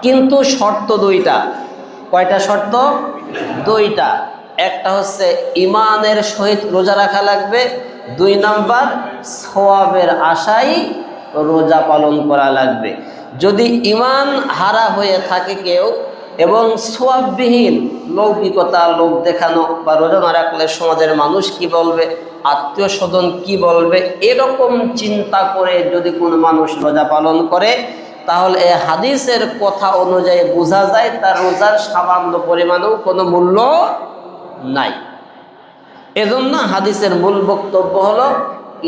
কিন্তু শর্ত দুইটা। কয়টা শর্ত? দুইটা। একটা হচ্ছে ইমানের সহিত রোজা রাখা লাগবে, 2 নাম্বার সওয়াবের আশায় রোজা পালন করা লাগবে। যদি ইমান হারা হয়ে থাকে কেউ এবং সওয়াববিহীন লৌকিকতা, লোক দেখানো বা রোজা না রাখলে সমাজের মানুষ কি বলবে, আত্মীয় স্বজন কি বলবে, এরকম চিন্তা করে যদি কোনো মানুষ রোজা পালন করে, তাহলে এই হাদিসের কথা অনুযায়ী বোঝা যায় তার রোজার সামান্য পরিমাণেও কোনো মূল্য নাই। এজন্য হাদিসের মূল বক্তব্য হলো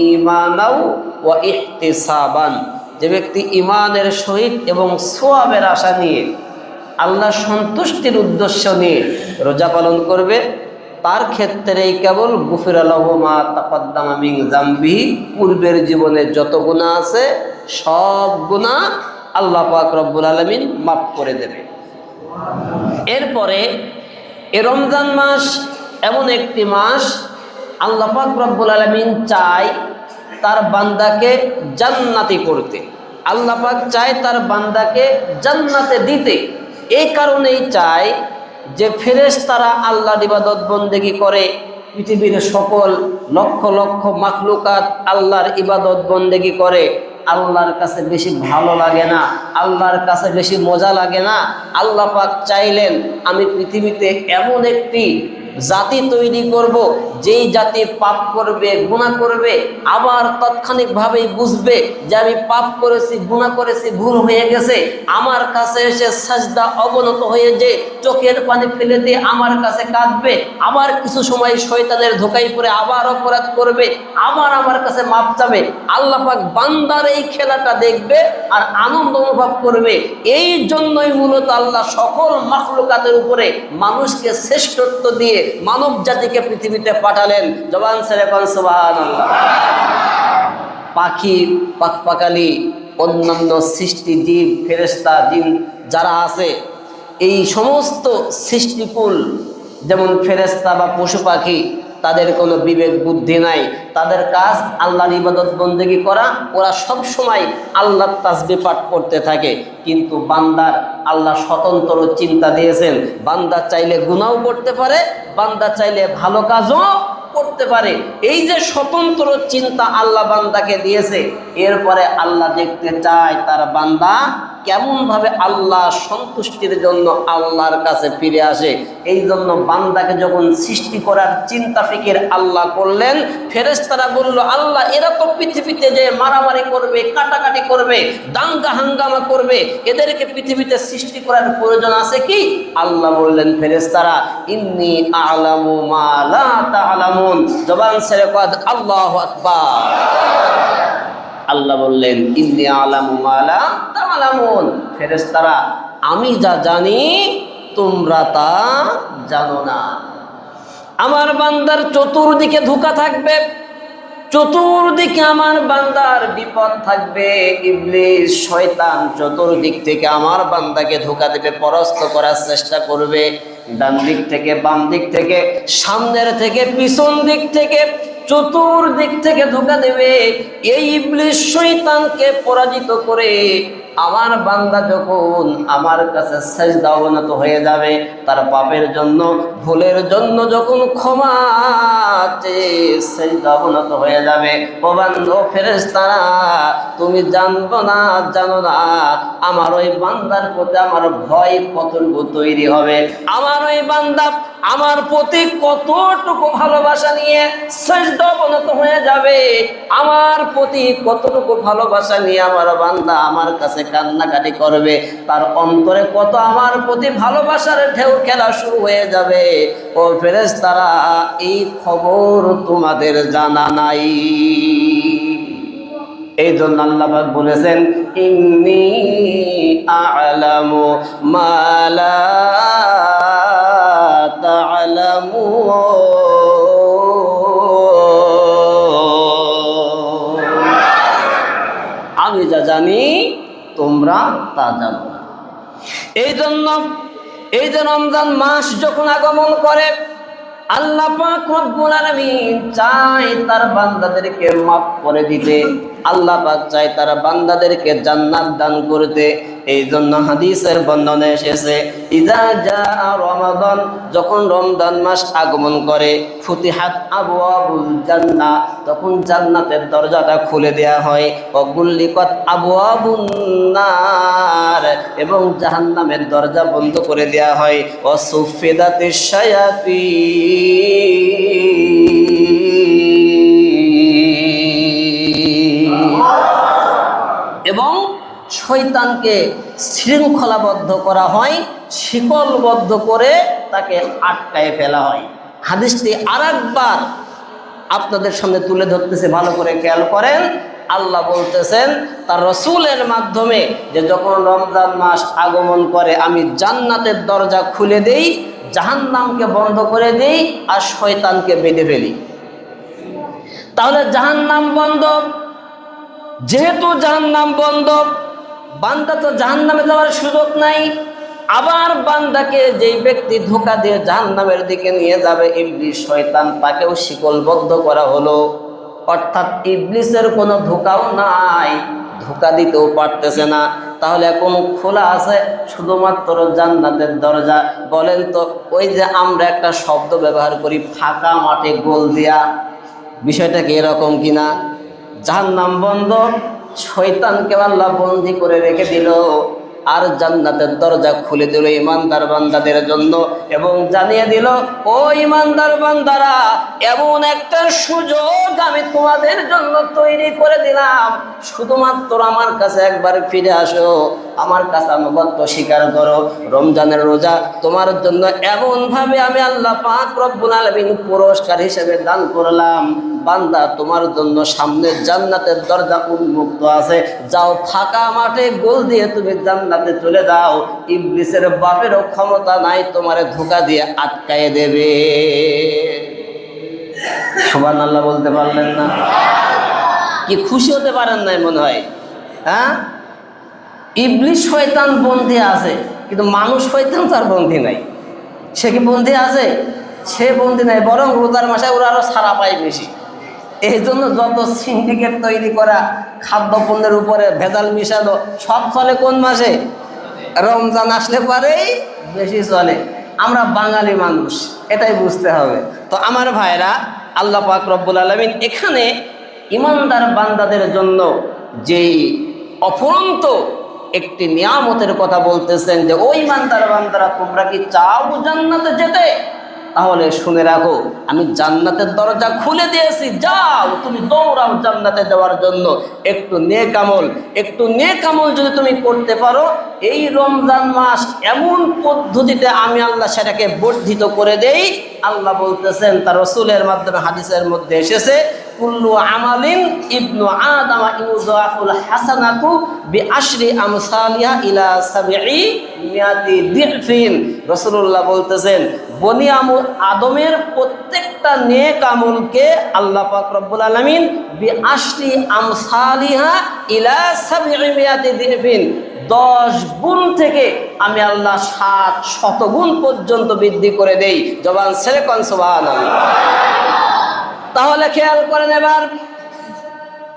ঈমানাও ওয়া ইহতিসাবান। যে ব্যক্তি ঈমানের সহিত এবং সওয়াবের আশা নিয়ে, আল্লাহর সন্তুষ্টির উদ্দেশ্য নিয়ে রোজা পালন করবে, তার ক্ষেত্রেই কেবল গুফিরা লাহু মা তাকাদ্দামা মিন যামবিহি, পূর্বের জীবনে যত গুনাহ আছে সব গুনাহ আল্লাহ পাক রব্বুল আলামিন মাফ করে দেবে। এরপরে এ রমজান মাস এমন একটি মাস, আল্লাহ পাক রব্বুল আলামিন চায় তার বান্দাকে জান্নাতি করতে, আল্লাহ পাক চায় তার বান্দাকে জান্নাতে দিতে। এই কারণেই চায় যে ফেরেশতারা আল্লাহর ইবাদত বন্দেগী করে, পৃথিবীর সকল লক্ষ লক্ষ মাখলুকাত আল্লাহর ইবাদত বন্দেগী করে, আল্লাহর কাছে বেশি ভালো লাগে না, আল্লাহর কাছে বেশি মজা লাগে না। আল্লাহ পাক চাইলেন আমি পৃথিবীতে এমন একটি জাতি তৈরি করব, যেই জাতি পাপ করবে, গুনাহ করবে, আবার তাৎক্ষণিকভাবেই বুঝবে যে আমি পাপ করেছি, গুনাহ করেছি, ভুল হয়ে গেছে, আমার কাছে এসে সাজদা অবনত হয়ে যে চোখের পানি ফেলে দিয়ে আমার কাছে কাঁদবে, আবার কিছু সময় শয়তানের ধোঁকায় পড়ে আবার অপরাধ করবে, আবার আমার কাছে মাপ চাবে। আল্লাহ পাক বান্দার এই খেলাটা দেখবে আর আনন্দ অনুভব করবে। এই জন্যই মূলত আল্লাহ সকল মাখলুকাতের উপরে মানুষকে শ্রেষ্ঠত্ব দিয়ে মানব জাতিকে পৃথিবীতে পাঠালেন। জবান ছেড়ে কোন সুবহানাল্লাহ। পাখি, পাখপাখালি, অন্যান্য সৃষ্টি জীব, ফেরেশতা, জিন যারা আছে, এই সমস্ত সৃষ্টিকুল, যেমন ফেরেশতা বা পশু পাখি, তাদের কোনো বিবেক বুদ্ধি নাই, তাদের কাজ আল্লাহর ইবাদত বন্দেগী করা, ওরা সব সময় আল্লাহর তাসবিহ পাঠ করতে থাকে। কিন্তু বান্দার আল্লাহ স্বতন্ত্র চিন্তা দিয়েছেন, বান্দা চাইলে গুনাহও করতে পারে, বান্দা চাইলে ভালো কাজও করতে পারে। এই যে স্বতন্ত্র চিন্তা আল্লাহ বান্দাকে দিয়েছে, এরপরে আল্লাহ দেখতে চায় তার বান্দা কেমন ভাবে আল্লাহ সন্তুষ্টির জন্য আল্লাহর কাছে ফিরে আসে। এই জন্য বান্দাকে যখন সৃষ্টি করার চিন্তা ফিকির আল্লাহ করলেন, ফেরেশতারা বলল আল্লাহ এরা তো পৃথিবীতে যে মারামারি করবে, কাটাকাটি করবে, দাঙ্গা হাঙ্গামা করবে, এদেরকে পৃথিবীতে সৃষ্টি করার প্রয়োজন আছে কি? আল্লাহ বললেন ফেরেশতারা ইন্নী আ'লামু মা লা তা'লামুন। জবান ছেড়ে কয় আল্লাহু আকবার। আল্লাহ বললেন ইন্নী আ'লামু মা লা তা'লামুন, ফেরেশতারা আমি যা জানি তোমরা তা জানো না। আমার বান্দার চতুর্দিকে ধোঁকা থাকবে, চতুর্দিকে আমার বান্দার বিপদ থাকবে, ইবলিস শয়তান চতুর্দিক থেকে আমার বান্দাকে ধোঁকা দেবে, পরাস্ত করার চেষ্টা করবে। ডান দিক থেকে, বাম দিক থেকে, সামনের থেকে, পিছন দিক থেকে, চতুর্দিক থেকে ধোঁকা দেবে। এই ইবলিস শয়তানকে পরাজিত করে আমার বান্দা যখন আমার কাছে সাজদা অবনত হয়ে যাবে, তার পাপের জন্য, ভুলের জন্য যখন ক্ষমা চেয়ে সাজদা অবনত হয়ে যাবে, ও বান্দা, ফেরেশতারা তুমি জানো না আমার ওই বান্দার প্রতি আমার ভয় কতটুকু তৈরি হবে, আমার ওই বান্দা আমার প্রতি কতটুকু ভালোবাসা নিয়ে সাজদা অবনত হয়ে যাবে, আমার প্রতি কতটুকু ভালোবাসা নিয়ে আমার বান্দা আমার কাছে কান্নাকাটি করবে, তার অন্তরে কত আমার প্রতি ভালোবাসার ঢেউ খেলা শুরু হয়ে যাবে। ও ফেরেশতারা এই খবর তোমাদের জানা নাই। এই জন্য আল্লাহ পাক বলেছেন ইন্নী আ'লামু মা লা তা'লামুন, আমি যা জানি তোমরা তা জানো না। এই জন্য এই যে রমজান মাস যখন আগমন করে, আল্লাহ পাক রব্বুল আলামিন চায় তার বান্দাদেরকে মাফ করে দিতে, আল্লাহ পাক চায় তার বান্দাদেরকে জান্নাত দান করতে। এই জন্য হাদিসের বর্ণনা এসেছে, ইজা জাআ রমাদান, যখন রমজান মাস আগমন করে, ফুতিহাত আবওয়াবুল জান্নাহ, তখন জান্নাতের দরজাটা খুলে দেয়া হয়, ওয়াগুল্লিকাত আবওয়াবুন নার, এবং জাহান্নামের দরজা বন্ধ করে দেয়া হয়, ওয়াসুফিদাতিশ শায়াতিন, এবং শয়তানকে শৃঙ্খলাবদ্ধ করা হয়, শিকলবদ্ধ করে তাকে আটকায় ফেলা হয়। হাদিসটি আরেকবার আপনাদের সামনে তুলে ধরতেছে, ভালো করে খেয়াল করেন। আল্লাহ বলতেছেন তার রসুলের মাধ্যমে যে যখন রমজান মাস আগমন করে আমি জান্নাতের দরজা খুলে দেই, জাহান্নামকে বন্ধ করে দেই, আর শয়তানকে বেঁধে ফেলি। তাহলে জাহান্নাম বন্ধ, যেহেতু জাহান্নাম বন্ধ, বান্দা তো জাহান্নামে যাওয়ার সুযোগ নাই। আবার বান্দাকে যেই ব্যক্তি ধোঁকা দিয়ে জাহান্নামের দিকে নিয়ে যাবে, ইবলিস শয়তান, তাকেও শিকলবদ্ধ করা হলো। অর্থাৎ ইবলিসের কোনো ধোঁকাও নাই, ধোঁকা দিতেও পারতেছে না। তাহলে এখন খোলা আছে শুধুমাত্র জান্নাতের দরজা। বলেন তো, ওই যে আমরা একটা শব্দ ব্যবহার করি ফাঁকা মাঠে গোল দিয়া, বিষয়টা কি এরকম কিনা? জাহান্নাম বন্ধ, শয়তানকে আল্লাহ বন্দী করে রেখে দিল, আর জান্নাতের দরজা খুলে দিল ইমানদার বান্দাদের জন্য, এবং জানিয়ে দিল, ও ইমানদার বান্দারা, এমন একটা সুযোগ আমি তোমাদের জন্য তৈরি করে দিলাম, শুধুমাত্র আমার কাছে একবার ফিরে আসো, আমার কাছে আনুগত্য স্বীকার করো। রমজানের রোজা তোমার জন্য এমন ভাবে আমি আল্লাহ পাক রব্বুল আলামিন পুরস্কার হিসেবে দান করলাম। বান্দা, তোমার জন্য সামনে জান্নাতের দরজা উন্মুক্ত আছে, যাও ফাঁকা মাঠে গোল দিয়ে তুমি জান্নাতে চলে যাও। ইবলিসের বাপেরও ক্ষমতা নাই তোমারে ধোঁকা দিয়ে আটকায় দেবে। সুবহানাল্লাহ বলতে পারলেন না? কি খুশি হতে পারেন নাই মনে হয়? হ্যাঁ, ইবলিস শয়তান বন্দী আছে, কিন্তু মানুষ শয়তান তার বন্দী নাই। সে কি বন্দী আছে? সে বন্দী নাই, বরং রোজার মাসে ওরা আরো ছাড়া পায় বেশি। এই জন্য যত সিন্ডিকেট তৈরি করা, খাদ্যপণ্যের উপরে ভেজাল মিশানো, সব চলে কোন মাসে? রমজান আসলে পরেই বেশি চলে। আমরা বাঙালি মানুষ, এটাই বুঝতে হবে। তো আমার ভাইরা, আল্লাহ পাক রব্বুল আলামিন এখানে ইমানদার বান্দাদের জন্য যেই অফুরন্ত একটি নিয়ামতের কথা বলতেছেন, যে ওই ইমানদার বান্দারা, তোমরা কি চাও জান্নাতে যেতে? তাহলে শুনে রাখো, আমি জান্নাতের দরজা খুলে দিয়েছি, যাও তুমি দৌড়াও জান্নাতে যাওয়ার জন্য। একটু নেক আমল যদি তুমি করতে পারো, এই রমজান মাস এমন পদ্ধতিতে আমি আল্লাহ সেটাকে বর্ধিত করে দেই। আল্লাহ বলতেছেন তার রাসূলের মাধ্যমে, হাদিসের মধ্যে এসেছে, কুল্লু আমালিন ইবনু আদামা ইউযাফুল হাসানাতু বিআশরি আমসালিহা ইলা 700 দিফিন। রাসূলুল্লাহ বলতেছেন, বনি আদমের প্রত্যেকটা নেক আমলকে আল্লাহ পাক রব্বুল আলামিন বিআশরি আমসালিহা ইলা 700 দিফিন, 10 গুণ থেকে আমি আল্লাহ 700 গুণ পর্যন্ত বৃদ্ধি করে দেই। জবান ছেড়ে কোন সুবহানাল্লাহ। তাহলে খেয়াল করেন, এবার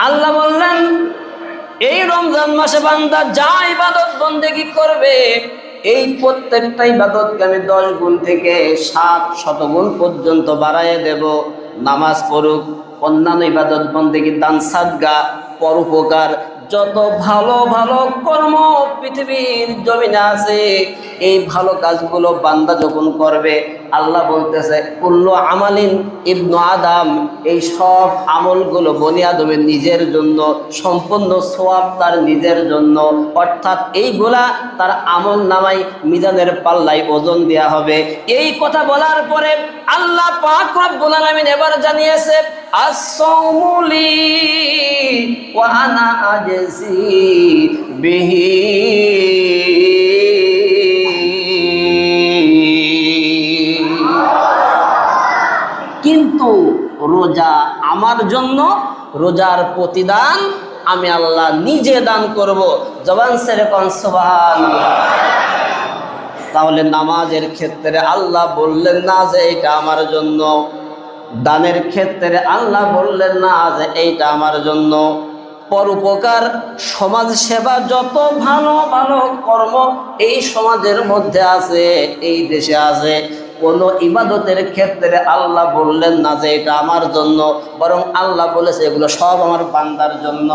আল্লাহ বললেন, এই রমজান মাসে বান্দা যা ইবাদত বন্দেগী করবে, এই প্রত্যেকটা ইবাদতকে আমি 10 গুণ থেকে 700 গুণ পর্যন্ত বাড়াইয়ে দেব। নামাজ পড়ুক, অন্যান্য ইবাদত বন্দেগী, দান সাদকা, পরোপকার, যত ভালো ভালো কর্ম পৃথিবীর জমিনে আছে, এই ভালো কাজগুলো বান্দা যখন করবে, আল্লাহ বলতেছে কুল্লু আমালিন ইবনু আদম, এই সব আমলগুলো বনি আদমের নিজের জন্য, সম্পূর্ণ সওয়াব তার নিজের জন্য। অর্থাৎ এইগুলা তার আমল নামায় মিজানের পাল্লায় ওজন দেয়া হবে। এই কথা বলার পরে আল্লাহ পাক রব্বুল আলামিন এবার জানিয়েছে, as-sawmu li wa ana ajzi bihi, কিন্তু রোজা আমার জন্য, রোজার প্রতিদান আমি আল্লাহ নিজে দান করব। জবান ছেড়ে কোন সুবহানাল্লাহ। তাহলে নামাজের ক্ষেত্রে আল্লাহ বললেন না যে এটা আমার জন্য, দানের ক্ষেত্রে আল্লাহ বললেন না যে এইটা আমার জন্য। পরোপকার, সমাজ সেবা, যত ভালো ভালো কর্ম এই সমাজের মধ্যে আছে, এই দেশে আছে, কোনো ইবাদতের ক্ষেত্রে আল্লাহ বললেন না যে এটা আমার জন্য, বরং আল্লাহ বলেছে এগুলো সব আমার বান্দার জন্য।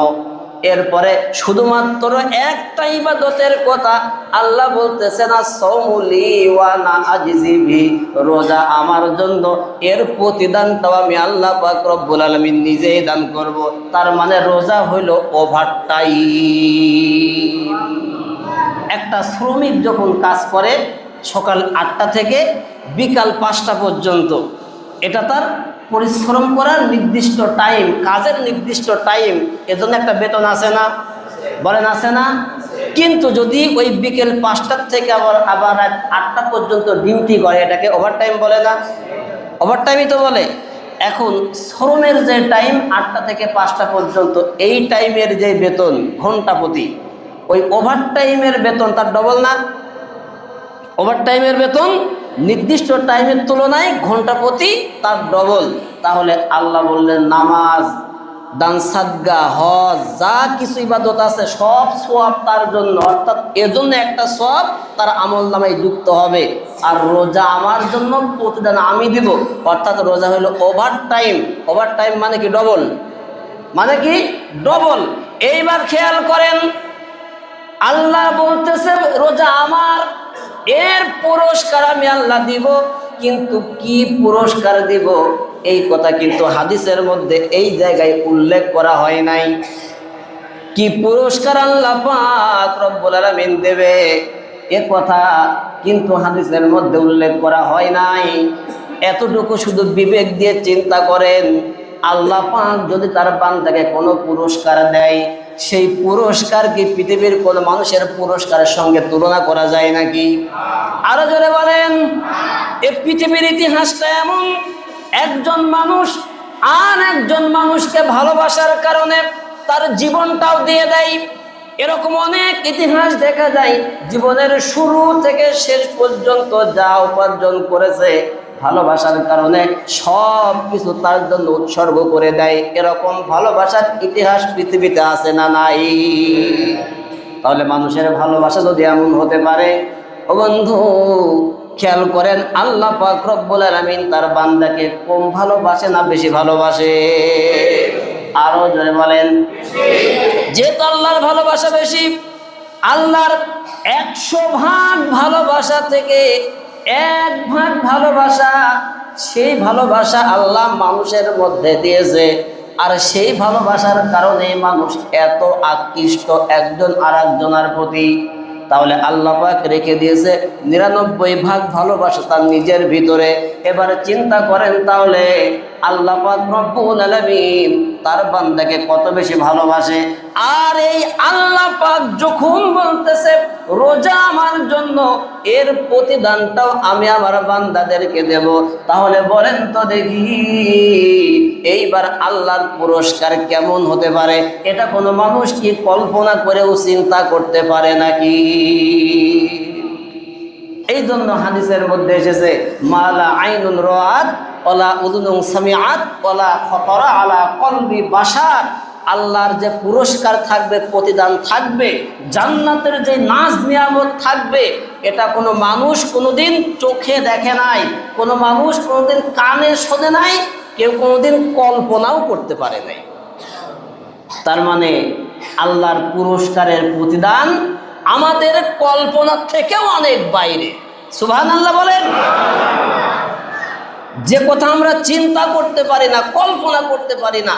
এরপরে শুধুমাত্র একটা ইবাদতের কথা আল্লাহ বলতেছে না, সৌমুলি ওয়া না আজিজিবি, রোজা আমার জন্য, এর প্রতিদানটাও আমি আল্লাহ পাক রব্বুল আলামিন নিজেই দান করব। তার মানে রোজা হইল ওভারটাইম। একটা শ্রমিক যখন কাজ করে সকাল 8টা থেকে বিকাল 5টা পর্যন্ত, এটা তার পরিশ্রম করার নির্দিষ্ট টাইম, কাজের নির্দিষ্ট টাইম, এজন্য একটা বেতন আছে না? বলেন আছে না? কিন্তু যদি ওই বিকেল 5টার থেকে আবার 8টা পর্যন্ত ডিউটি করে, এটাকে ওভারটাইম বলে না? ওভারটাইমই তো বলে। এখন শ্রমের যে টাইম 8টা থেকে 5টা পর্যন্ত, এই টাইমের যে বেতন ঘন্টা প্রতি, ওই ওভারটাইমের বেতন তার ডবল না? ওভারটাইমের বেতন নির্দিষ্ট টাইমের তুলনায় ঘন্টা প্রতি তার ডবল। তাহলে আল্লাহ বললেন নামাজ, দান, সাদকা, হজ, যা কিছু ইবাদত আছে সব সওয়াব তার জন্য, অর্থাৎ এজন্য একটা সওয়াব তার আমলনামায় যুক্ত হবে। আর রোজা আমার জন্য, প্রতিদান আমি দিব, অর্থাৎ রোজা হলো ওভারটাইম। ওভারটাইম মানে কি? ডবল। মানে কি? ডবল। এইবার খেয়াল করেন, আল্লাহ বলতেছে রোজা আমার, এর পুরস্কার আমি আল্লাহ দিব, কিন্তু কি পুরস্কার দিব এই কথা কিন্তু হাদিসের মধ্যে এই জায়গায় উল্লেখ করা হয় নাই। কি পুরস্কার আল্লাহ পাক রব্বুল আলামিন দেবে এ কথা কিন্তু হাদিসের মধ্যে উল্লেখ করা হয় নাই। এতটুকু শুধু বিবেক দিয়ে চিন্তা করেন, আল্লাহ পাক যদি তার বান্দাকে কোনো পুরস্কার দেয়, সেই পুরস্কার কি পৃথিবীর কোন মানুষের পুরস্কারের সঙ্গে তুলনা করা যায় নাকি? আরো জোরে বলেন। এই পৃথিবীর ইতিহাসটা এমন, একজন মানুষ আর একজন মানুষকে ভালোবাসার কারণে তার জীবনটাও দিয়ে দেয়। এরকম অনেক ইতিহাস দেখা যায়, জীবনের শুরু থেকে শেষ পর্যন্ত যা উপার্জন করেছে ভালোবাসার কারণে সব কিছু তার জন্য উৎসর্গ করে দেয়। এরকম ভালোবাসার ইতিহাস পৃথিবীতে আছে না নাই? তাহলে মানুষের ভালোবাসা যদি এমন হতে পারে, ও বন্ধু খেয়াল করেন, আল্লাহ পাক রব্বুল আলামিন তার বান্দাকে কম ভালোবাসে না বেশি ভালোবাসে? আরো জোরে বলেন। যেহেতু আল্লাহর ভালোবাসা বেশি, আল্লাহর 100 ভাগ ভালোবাসা থেকে 1 ভাগ ভালোবাসা, সেই ভালোবাসা আল্লাহ মানুষের মধ্যে দিয়েছে। আর সেই ভালোবাসার কারণে মানুষ এত আকৃষ্ট একজন আর একজনের প্রতি। তাহলে আল্লাহ পাক রেখে দিয়েছে 99 ভাগ ভালোবাসা তার নিজের ভিতরে। এবারে চিন্তা করেন, তাহলে আল্লাহ পাক রব্বুল আলামিন তার বান্দাকে কত বেশি ভালোবাসে। আর এই আল্লাহ পাক যখন বলতেছে রোজা আমার জন্য, এর প্রতিদানটাও আমি আমার বান্দাদেরকে দেব, তাহলে বলেন তো দেখি এইবার আল্লাহর পুরস্কার কেমন হতে পারে? এটা কোনো মানুষ কি কল্পনা করেও চিন্তা করতে পারে নাকি? এই জন্য হাদিসের মধ্যে এসেছে, মালা আইনুন রাআত ওয়ালা উযুনুন সামিআত ওয়ালা খাতারা আলা কলবি বাশার। আল্লাহর যে পুরস্কার থাকবে, প্রতিদান থাকবে, জান্নাতের যে নাজ নিয়ামত থাকবে, এটা কোনো মানুষ কোনোদিন চোখে দেখে নাই, কোনো মানুষ কোনোদিন কানে শোনে নাই, কেউ কোনোদিন কল্পনাও করতে পারে নাই। তার মানে আল্লাহর পুরস্কারের প্রতিদান আমাদের কল্পনা থেকেও অনেক বাইরে। সুবহানাল্লাহ বলেন। যে কথা আমরা চিন্তা করতে পারি না, কল্পনা করতে পারি না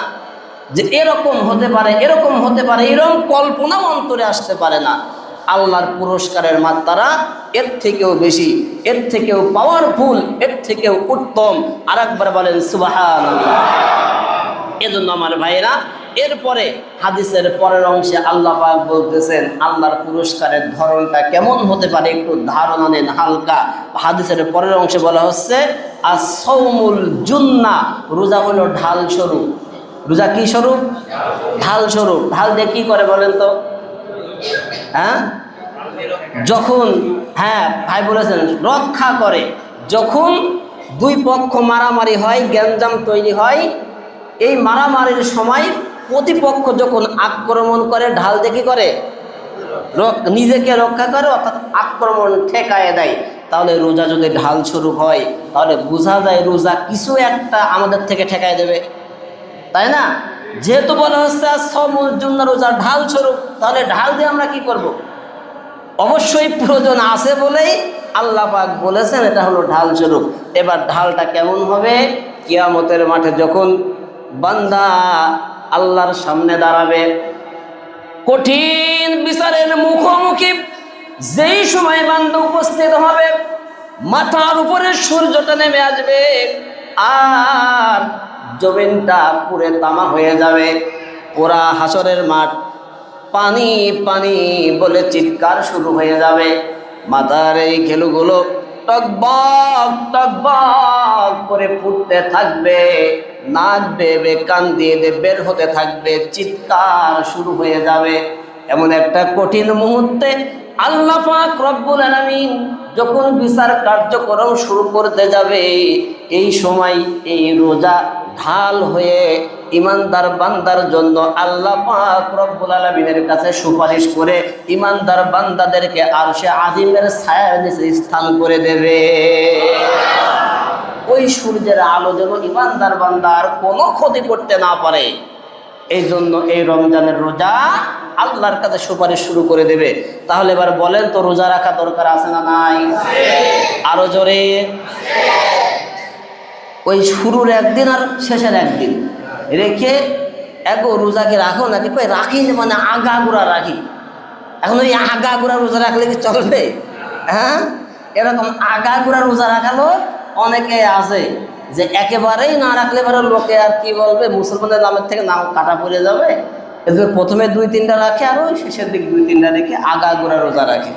যে এরকম হতে পারে, এরকম হতে পারে, এরকম কল্পনাও অন্তরে আসতে পারে না, আল্লাহর পুরস্কারের মাত্রা এর থেকেও বেশি, এর থেকেও পাওয়ারফুল, এর থেকেও উত্তম। আর একবার বলেন সুবহানাল্লাহ। এজন্য আমার ভাইরা, এরপরে হাদিসের পরের অংশে আল্লাহ পাক বলতেছেন আল্লাহর পুরস্কারের ধরনটা কেমন হতে পারে একটু ধারণা নেন হালকা। হাদিসের পরের অংশে বলা হচ্ছে as-সাওমুল জুন্নাহ, রোজা হলো ঢাল স্বরূপ। রোজা কি স্বরূপ? ঢাল স্বরূপ। ঢাল দিয়ে কি করে বলেন তো? হ্যাঁ, যখন, হ্যাঁ ভাই বলেছেন, রক্ষা করে। যখন দুই পক্ষ মারামারি হয়, গ্যাঞ্জাম তৈরি হয়, এই মারামারির সময় প্রতিপক্ষ যখন আক্রমণ করে ঢাল দিয়ে কি করে, নিজেকে রক্ষা করে, অর্থাৎ আক্রমণ ঠেকায় দেয়। তাহলে রোজা যদি ঢাল স্বরূপ হয় তাহলে বোঝা যায় রোজা কিছু একটা আমাদের থেকে ঠেকায় দেবে, তাই না? যেহেতু বলা হচ্ছে সমুল জন্য রোজা ঢাল স্বরূপ, তাহলে ঢাল দিয়ে আমরা কি করব? অবশ্যই প্রয়োজন আছে বলেই আল্লাহ পাক বলেছেন এটা হলো ঢাল স্বরূপ। এবার ঢালটা কেমন হবে? কিয়ামতের মাঠে যখন বান্দা আল্লাহর সামনে দাঁড়াবে, কঠিন বিচারের মুখোমুখি যেই সময় বান্দা উপস্থিত হবে, মাথার উপরে সূর্যটা নেমে আসবে আর জমিনটা পুরে তামা হয়ে যাবে। পুরা হাসরের মাঠ পানি পানি বলে চিৎকার শুরু হয়ে যাবে। মাথার এই ঘেলুগুলো টকবক টকবক করে ফুটতে থাকবে, নাক বেবে কান দিয়ে বের হতে থাকবে, চিৎকার শুরু হয়ে যাবে। এমন একটা কঠিন মুহূর্তে আল্লাহ পাক রব্বুল আলামিন যখন বিচার কার্যক্রম শুরু করতে যাবে, এই সময় এই রোজা ঢাল হয়ে ইমানদার বান্দার জন্য আল্লাহ পাক রব্বুল আলামিনের কাছে সুপারিশ করে ইমানদার বান্দাদেরকে আরশে আজিমের ছায়ার নিচে স্থান করে দেবে। ওই সূর্যের আলো যেন ইমানদার বান্দার কোনো ক্ষতি করতে না পারে, এই জন্য এই রমজানের রোজা আল্লাহর কাছে সুপারিশ শুরু করে দেবে। তাহলে এবার বলেন তো রোজা রাখা দরকার আছে না নাই? আরো জোরে। ওই শুরুর একদিন আর শেষের একদিন রেখে এগো রোজাকে রাখো নাকি? কই রাখি, মানে আগাগোড়া রাখি। এখন ওই আগাগোড়া রোজা রাখলে কি চলবে? হ্যাঁ, এরকম আগাগোড়া রোজা রাখালো অনেকে আছে যে একেবারেই না রাখলে পরে লোকে আর কি বলবে, মুসলমানের নামের থেকে নাম কাটা পড়ে যাবে। এদের প্রথমে 2-3টা রাখে আর ওই শেষের দিকে 2-3টা রেখে আগাগোড়া রোজা রাখে।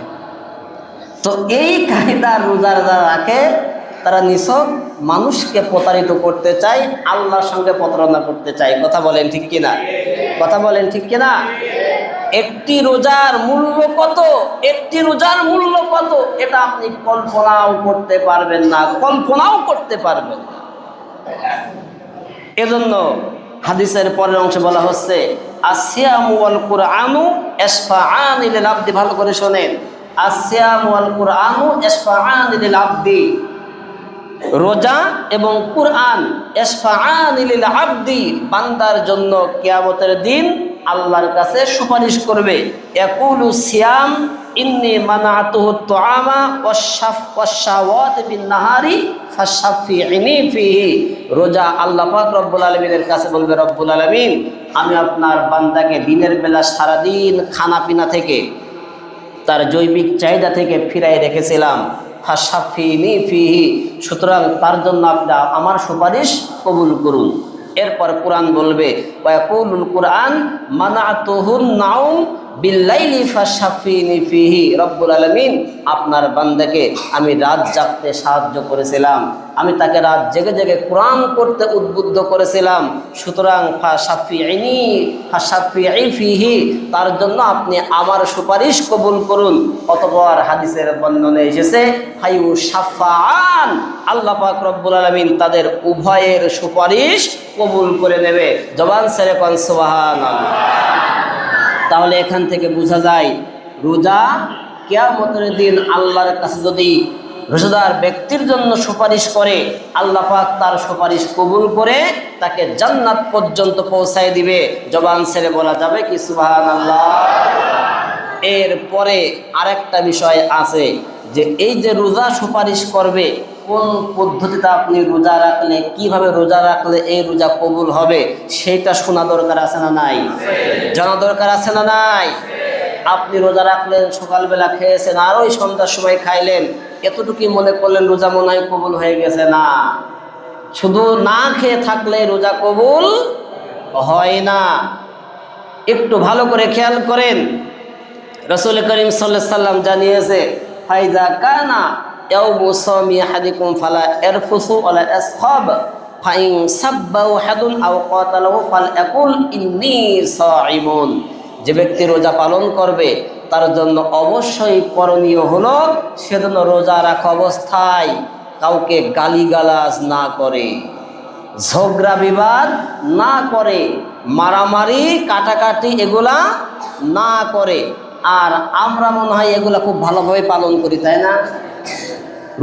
তো এই কায়দার রোজা যারা রাখে তারা নিছক মানুষকে প্রতারিত করতে চায়, আল্লাহর সঙ্গে প্রতারণা করতে চায়। কথা বলেন ঠিক কিনা? কথা বলেন ঠিক কিনা? একটি রোজার মূল্য কত, একটি রোজার মূল্য কত, এটা আপনি কল্পনাও করতে পারবেন না, কল্পনাও করতে পারবেন না। এজন্য হাদিসের পরের অংশে বলা হচ্ছে আসিয়ামু ওয়াল কুরআনু ইশফাআন লিল আবদি। ভালো করে শোনেন, আসিয়ামু ওয়াল কুরআনু ইশফাআন লিল আবদি। রোজা এবং কুরআন ইশফাআন লিল আবদি, বান্দার জন্য কিয়ামতের দিন আল্লাহর কাছে সুপারিশ করবে। ইয়াকুলু সিয়াম ইন্নী মানাতুহু তুআমা ওয়াশ-শাওয়াত বিন-নাহারি ফাশফিইনি ফিহি। রোজা আল্লাহ পাক রব্বুল আলামিনের কাছে বলবে, রব্বুল আলামিন আমি আপনার বান্দাকে দিনের বেলা সারাদিন খানাপিনা থেকে, তার জৈবিক চাহিদা থেকে ফিরাই রেখেছিলাম, ফাশফিইনি ফিহি, সুতরাং তার জন্য আপনি আমার সুপারিশ কবুল করুন। এরপর কোরআন বলবে ওয়াকুলুল কুরআন মানাতুহুন নাউম বিল্লাইলি ফাশফিনি ফিহি। রব্বুল আলামিন আপনার বান্দাকে আমি রাত জাগতে সাহায্য করেছিলাম, আমি তাকে রাত জেগে জেগে কোরআন করতে উদ্বুদ্ধ করেছিলাম, সুতরাং ফাশফিই ফিহি, তার জন্য আপনি আমার সুপারিশ কবুল করুন। অতঃপর হাদিসের বর্ণনায় এসেছে ফায়ুশাফাআন, আল্লাহ পাক রব্বুল আলামিন তাদের উভয়ের সুপারিশ কবুল করে নেবে। জবান ছেড়ে কোন সুবহানাল্লাহ। তাহলে এখান থেকে বোঝা যায় রোজা কিয়ামতের দিন আল্লাহর কাছে যদি রোজাদার ব্যক্তির জন্য সুপারিশ করে, আল্লাহ পাক তার সুপারিশ কবুল করে তাকে জান্নাত পর্যন্ত পৌঁছায় দিবে। জবান ছেড়ে বলা যাবে কি সুবহানাল্লাহ। এরপরে আরেকটা বিষয় আছে যে এই যে রোজা সুপারিশ করবে, কোন পদ্ধতিতে আপনি রোজা রাখলে, কিভাবে রোজা রাখলে এই রোজা কবুল হবে, সেইটা শোনা দরকার আছে না নাই? জানা দরকার আছে না নাই? আপনি রোজা রাখলেন, সকালবেলা খেয়েছেন আর ওই সন্ধ্যার সময় খাইলেন, এতটুকুই মনে করলেন রোজা মনে হয় কবুল হয়ে গেছে। না, শুধু না খেয়ে থাকলে রোজা কবুল হয় না। একটু ভালো করে খেয়াল করেন, রাসূল করিম সাল্লাল্লাহু আলাইহি সাল্লাম জানিয়েছে ফাইজা কানা ইয়াউমু সাওমি আহাদিকুম ফালা ইয়ারফুসু ওয়ালা ইয়াসখাব ফাইন সাব্বাহু হাদুন আও কাতালাহু ফালয়াকুল ইন্নী সাঈমুন। যে ব্যক্তি রোজা পালন করবে তার জন্য অবশ্যই করণীয় হলো সেজন্য রোজা রাখা অবস্থায় কাউকে গালিগালাজ না করে, ঝগড়া বিবাদ না করে, মারামারি কাটাকাটি এগুলা না করে। আর আমরা মনে হয় এগুলা খুব ভালোভাবে পালন করি, তাই না?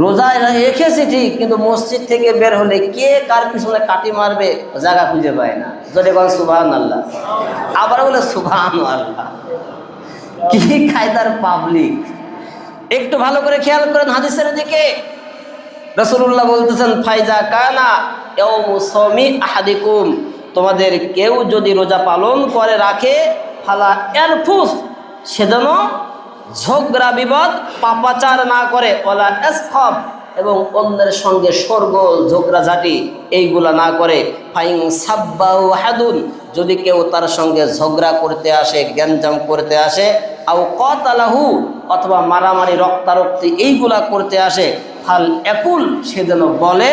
রোজা রেখেছি ঠিক, কিন্তু মসজিদ থেকে বের হলে কে কার পিছনে কাটি মারবে জায়গা খুঁজে পায় না। যদি বলেন সুবহানাল্লাহ, আবার বলে সুবহানাল্লাহ। কি কায়দার পাবলিক! একটু ভালো করে খেয়াল করেন হাদিসের দিকে। রাসূলুল্লাহ বলতেছেন, ফাইজা কানা ইয়াউমু সাওমি আহাদিকুম, তোমাদের কেউ যদি রোজা পালন করে রাখে, ফালা ইয়ারফুস, সেজন্য ঝগড়া বিবাদ পাপাচার না করে, ওয়ালা ইয়াসখাব, এবং অন্যের সঙ্গে শোরগোল ঝগড়াঝাটি এইগুলা না করে। ফাইন সাব্বাহু আহাদুন, যদি কেউ তার সঙ্গে ঝগড়া করতে আসে, গ্যাঞ্জাম করতে আসে, আও কাতালাহু, অথবা মারামারি রক্তারক্তি এইগুলা করতে আসে, ফাল ইয়াকুল, সে যেন বলে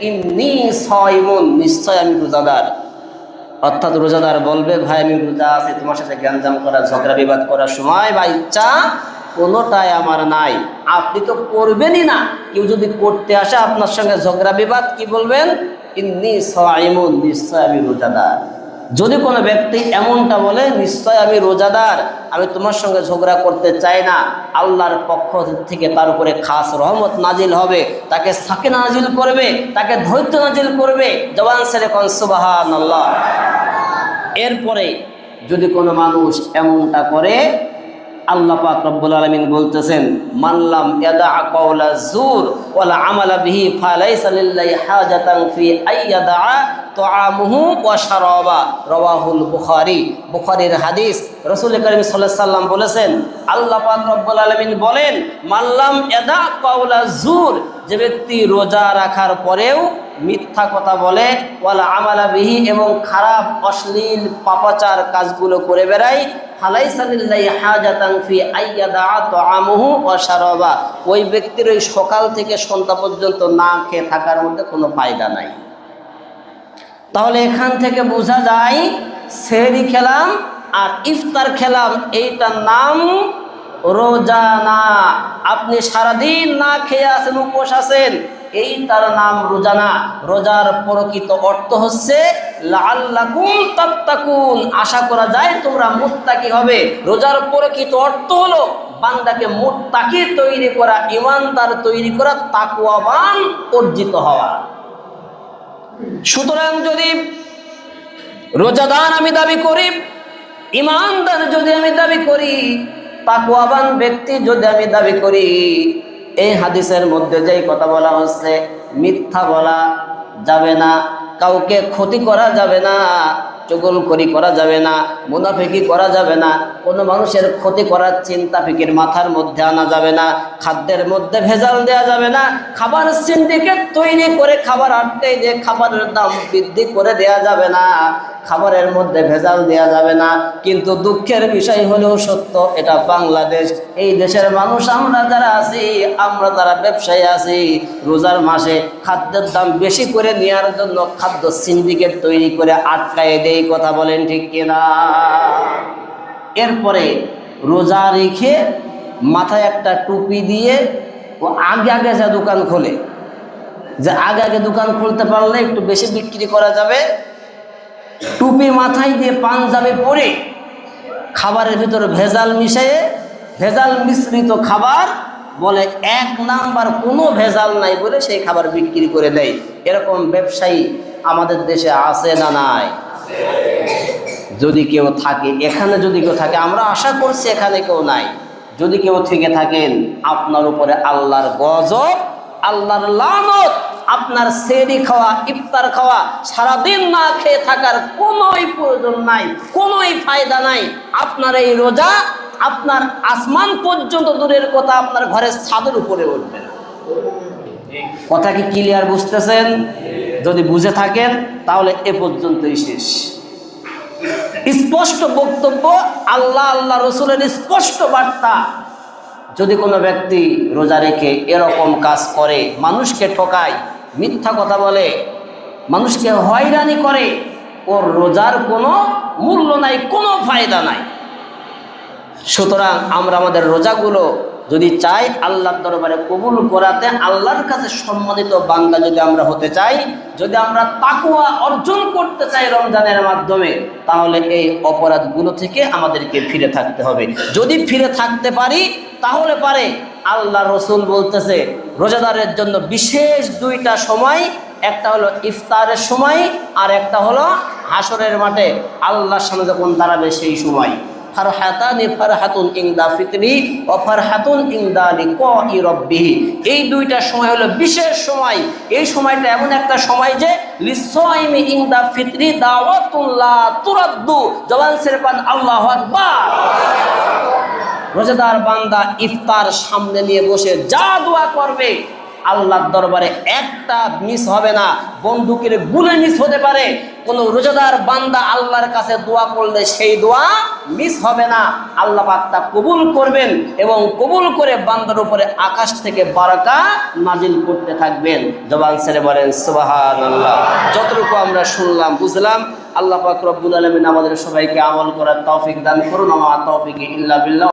ইন্নী সাইমুন, নিশ্চয় আমি রোজাদার। অর্থাৎ রোজাদার বলবে, ভাই আমি রোজা আছি, তোমার সাথে গ্যাঞ্জাম করা ঝগড়া বিবাদ করার সময় বা ইচ্ছা কোনোটাই আমার নাই। আপনি তো করবেনই না। কেউ যদি করতে আসে আপনার সঙ্গে ঝগড়া বিবাদ, কি বলবেন? ইন্নী সাইমুন, নিশ্চয় আমি রোজাদার। যদি কোনো ব্যক্তি এমনটা বলে, নিশ্চয় আমি রোজাদার, আমি তোমার সঙ্গে ঝগড়া করতে চাই না, আল্লাহর পক্ষ থেকে তার উপরে খাস রহমত নাজিল হবে, তাকে সাকিনা নাজিল করবে, তাকে ধৈর্য নাজিল করবে। জবান ছেড়ে কোন সুবহানাল্লাহ। এরপরে যদি কোনো মানুষ এমনটা করে, আল্লাহ পাক রব্বুল আলামিন বলতেছেন, মাল্লাম ইয়াদা কাওলা যুর ওয়ালা আমালা বিহি ফালাইসা লিল্লাহি হাজাতান ফি আইয়াদা তুআমুহু ওয়া শারাবা, রাওয়াহুল বুখারী। বুখারীর হাদিস। রাসূল কারীম সাল্লাল্লাহু আলাইহি সাল্লাম বলেছেন, আল্লাহ পাক রব্বুল আলামিন বলেন, মাল্লাম ইয়াদা কাওলা যুর, যে ব্যক্তি রোজা রাখার পরেও মিথ্যা কথা বলে, ওয়ালা আমালা বিহি, এবং খারাপ অশ্লীল পাপাচার কাজগুলো করে বেড়ায়, ফালাইসা লিল্লাহি হাজাতান ফি আইয়াদা তুআমুহু ওয়া শারাবা, ওই ব্যক্তির ওই সকাল থেকে সন্ধ্যা পর্যন্ত না খেয়ে থাকার মধ্যে কোনো ফায়দা নাই। তাহলে এখান থেকে বোঝা যায়, সেহরি খেলাম আর ইফতার খেলাম এইটার নাম রোজা না। আপনি সারাদিন না খেয়ে আছেন, উপোস আছেন, এইটার নাম রোজা না। রোজার প্রকৃত অর্থ হচ্ছে লাআল্লাকুম তাত্তাকুন, আশা করা যায় তোমরা মুত্তাকি হবে। রোজার প্রকৃত অর্থ হলো বান্দাকে মুত্তাকি তৈরি করা, ঈমানদার তৈরি করা, তাকওয়াবান অর্জিত হওয়া। সুতরাং যদি রোজাদার আমি দাবি করি, ঈমানদার যদি আমি দাবি করি, তাকওয়াবান ব্যক্তি যদি আমি দাবি করি, এই হাদিসের মধ্যে যেই কথা বলা হচ্ছে, মিথ্যা বলা যাবে না, কাউকে ক্ষতি করা যাবে না, চুগলখড়ি করা যাবে না, মুনাফিকি করা যাবে না, কোনো মানুষের ক্ষতি করার চিন্তা ফিকির মাথার মধ্যে আনা যাবে না, খাদ্যের মধ্যে ভেজাল দেওয়া যাবে না, খাবার সিন্ডিকেট তৈরি করে খাবার আটকাই দিয়ে খাবারের দাম বৃদ্ধি করে দেওয়া যাবে না, খাবারের মধ্যে ভেজাল দেওয়া যাবে না। কিন্তু দুঃখের বিষয় হলেও সত্য, এটা বাংলাদেশ, এই দেশের মানুষ আমরা যারা আছি, আমরা যারা ব্যবসায়ী আছি, রোজার মাসে খাদ্যের দাম বেশি করে নেওয়ার জন্য খাদ্য সিন্ডিকেট তৈরি করে আটকায় দেয়। কথা বলেন ঠিক কিনা? এরপরে রোজা রেখে মাথায় একটা টুপি দিয়ে ও আগে আগে যা দোকান খোলে, যে আগে আগে দোকান খুলতে পারলে একটু বেশি বিক্রি করা যাবে, টুপি মাথায় দিয়ে পাঞ্জাবি পরে খাবারের ভিতরে ভেজাল মিশিয়ে, ভেজাল মিশ্রিত খাবার বলে এক নাম্বার, কোনো ভেজাল নাই বলে সেই খাবার বিক্রি করে দেয়। এরকম ব্যবসায়ী আমাদের দেশে আছে না নাই? যদি কেউ থাকে, এখানে যদি কেউ থাকে, আমরা আশা করছি এখানে কেউ নাই, যদি কেউ থেকে থাকেন, আপনার উপরে আল্লাহর গজব, আল্লাহর লানত। আপনার সেহরি খাওয়া, ইফতার খাওয়া, সারাদিন না খেয়ে থাকার কোনোই প্রয়োজন নাই, কোনোই ফায়দা নাই। আপনার এই রোজা আপনার আসমান পর্যন্ত দূরের কথা, আপনার ঘরের ছাদের উপরে উঠবে না। কথা কি ক্লিয়ার বুঝতেছেন? যদি বুঝে থাকেন তাহলে এ পর্যন্তই শেষ। স্পষ্ট বক্তব্য, আল্লাহ আল্লাহ রসুলের স্পষ্ট বার্তা। যদি কোনো ব্যক্তি রোজা রেখে এরকম কাজ করে, মানুষকে ঠকায়, মিথ্যা কথা বলে, মানুষকে হয়রানি করে, ওর রোজার কোনো মূল্য নাই, কোনো ফায়দা নাই। সুতরাং আমরা আমাদের রোজাগুলো যদি চাই আল্লাহর দরবারে কবুল করাতে, আল্লাহর কাছে সম্মানিত বান্দা যদি আমরা হতে চাই, যদি আমরা তাকওয়া অর্জন করতে চাই রমজানের মাধ্যমে, তাহলে এই অপরাধগুলো থেকে আমাদেরকে ফিরে থাকতে হবে। যদি ফিরে থাকতে পারি তাহলে পারে আল্লাহ রসুল বলতেছে রোজাদারের জন্য বিশেষ দুইটা সময়, একটা হলো ইফতারের সময় আর একটা হলো হাসরের মাঠে আল্লাহর সামনে যখন দাঁড়াবে সেই সময়। ফারহাতানি ফারহাতুন ইনদা ফিতরি ওয়া ফারহাতুন ইনদা লিকাই রাব্বিহি, এই দুইটা সময় হলো বিশেষ সময়। এই সময়টা এমন একটা সময় যে লিসাইমি ইনদা ফিতরি দাওয়াতুন লা তুরাদ্দু, জবান ছেড়ে পান আল্লাহু আকবার। রোজাদার বান্দা ইফতার সামনে নিয়ে বসে যা দোয়া করবে আল্লাহর দরবারে একটা মিস হবে না, বন্দুকের গুলি মিস হতে পারে, কোন রোজাদার বান্দা আল্লাহর কাছে দোয়া করলে সেই দোয়া মিস হবে না। আল্লাহ পাক তা কবুল করবেন এবং কবুল করে বান্দার উপরে আকাশ থেকে বারাকা নাজিল করতে থাকবেন। জবান ছেড়ে বলেন সুবহানাল্লাহ। যতটুকু আমরা শুনলাম বুঝলাম, আল্লাহ পাক রব্বুল আলামিন আমাদের সবাইকে আমল করার তৌফিক দান করুন। আমা তৌফিক ইল্লা বিল্লাহ।